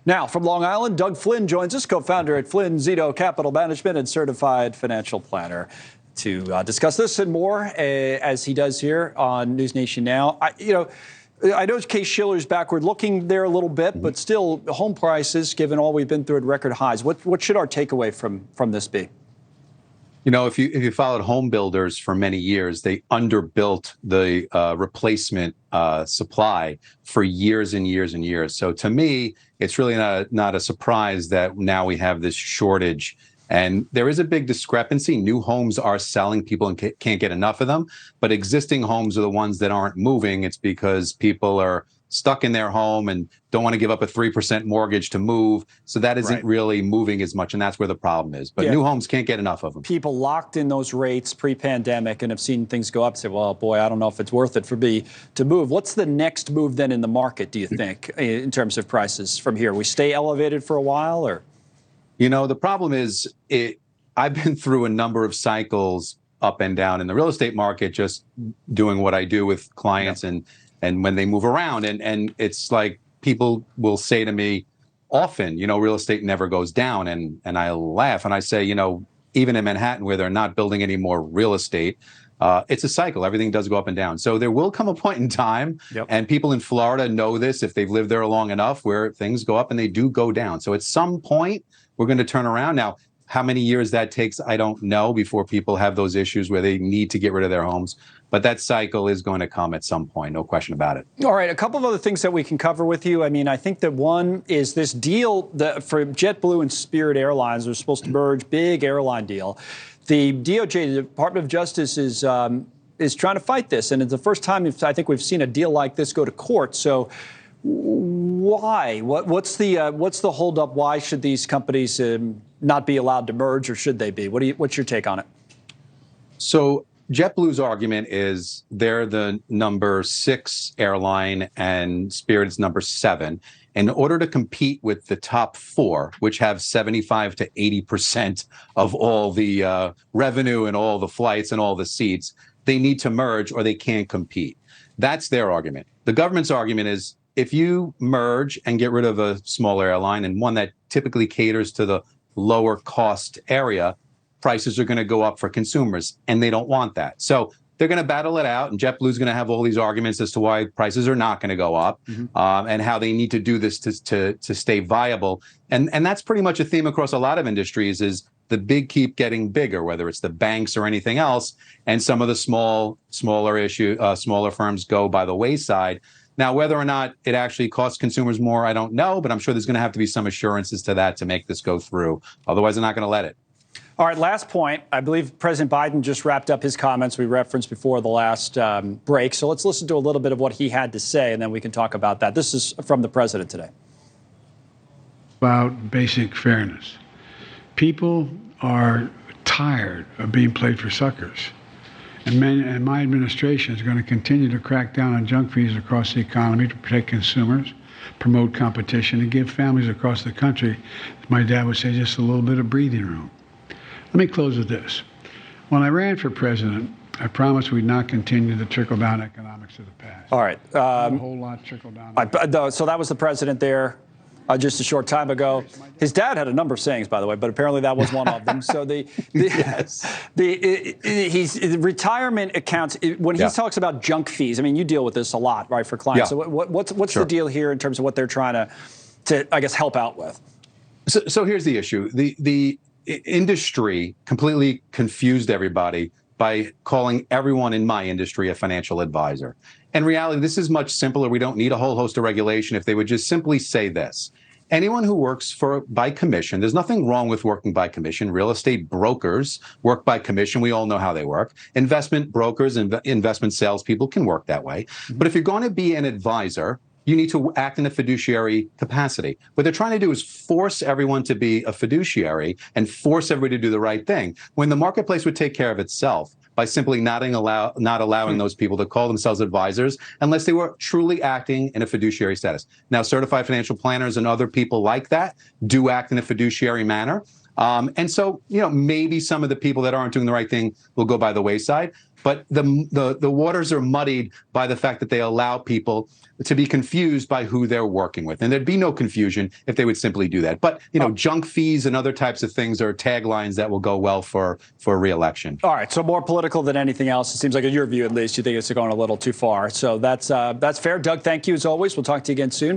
Now, from Long Island, Doug Flynn joins us, co-founder at Flynn, Zito Capital Management and certified financial planner, to discuss this and more, as he does here on NewsNation Now. I know Caseshiller's backward looking there a little bit, but still, home prices, given all we've been through at record highs, what should our takeaway from this be? You know, if you followed home builders for many years, they underbuilt the replacement supply for years and years and years. So to me, it's really not a surprise that now we have this shortage. And there is a big discrepancy. New homes are selling, people can't get enough of them. But existing homes are the ones that aren't moving. It's because people are stuck in their home and don't want to give up a 3% mortgage to move. So that isn't really moving as much. And that's where the problem is. But new homes can't get enough of them. People locked in those rates pre-pandemic and have seen things go up. Say, well, boy, I don't know if it's worth it for me to move. What's the next move then in the market, do you think, in terms of prices from here? We stay elevated for a while, or? You know, the problem is I've been through a number of cycles up and down in the real estate market, just doing what I do with clients and when they move around. And it's like people will say to me often, real estate never goes down. And I laugh and I say, even in Manhattan where they're not building any more real estate, it's a cycle. Everything does go up and down. So there will come a point in time, and people in Florida know this if they've lived there long enough, where things go up and they do go down. So at some point, we're going to turn around. Now, how many years that takes, I don't know, before people have those issues where they need to get rid of their homes. But that cycle is going to come at some point, no question about it. All right, a couple of other things that we can cover with you. I mean, I think that one is this deal for JetBlue and Spirit Airlines. They're supposed to merge, big airline deal. The DOJ, the Department of Justice, is trying to fight this. And it's the first time I think we've seen a deal like this go to court. So why? What's the holdup? Why should these companies not be allowed to merge, or should they be? What's your take on it? So JetBlue's argument is they're the number 6 airline and Spirit is number 7. In order to compete with the top 4, which have 75 to 80% of all the revenue and all the flights and all the seats, they need to merge or they can't compete. That's their argument. The government's argument is if you merge and get rid of a small airline and one that typically caters to the lower cost area, prices are going to go up for consumers, and they don't want that. So they're going to battle it out, and JetBlue's going to have all these arguments as to why prices are not going to go up, and how they need to do this to stay viable. And that's pretty much a theme across a lot of industries, is the big keep getting bigger, whether it's the banks or anything else, and some of the smaller firms go by the wayside. Now, whether or not it actually costs consumers more, I don't know, but I'm sure there's going to have to be some assurances to that to make this go through. Otherwise, they're not going to let it. All right, last point. I believe President Biden just wrapped up his comments we referenced before the last break. So let's listen to a little bit of what he had to say, and then we can talk about that. This is from the president today. About basic fairness. People are tired of being played for suckers. And my administration is going to continue to crack down on junk fees across the economy to protect consumers, promote competition, and give families across the country, as my dad would say, just a little bit of breathing room. Let me close with this. When I ran for president, I promised we'd not continue the trickle-down economics of the past. All right. A whole lot trickle down. So that was the president there just a short time ago. His dad had a number of sayings, by the way, but apparently that was one of them. So the retirement accounts, when he talks about junk fees, I mean, you deal with this a lot, right, for clients. So what's the deal here in terms of what they're trying to I guess, help out with? So here's the issue. The industry completely confused everybody by calling everyone in my industry a financial advisor. In reality, this is much simpler. We don't need a whole host of regulation if they would just simply say this. Anyone who works by commission, there's nothing wrong with working by commission. Real estate brokers work by commission. We all know how they work. Investment brokers and investment salespeople can work that way. But if you're going to be an advisor, you need to act in a fiduciary capacity. What they're trying to do is force everyone to be a fiduciary and force everybody to do the right thing, when the marketplace would take care of itself by simply not allowing those people to call themselves advisors unless they were truly acting in a fiduciary status. Now, certified financial planners and other people like that do act in a fiduciary manner. And so, maybe some of the people that aren't doing the right thing will go by the wayside. But the waters are muddied by the fact that they allow people to be confused by who they're working with. And there'd be no confusion if they would simply do that. But, junk fees and other types of things are taglines that will go well for re-election. All right. So more political than anything else. It seems like, in your view, at least, you think it's going a little too far. So that's fair. Doug, thank you as always. We'll talk to you again soon.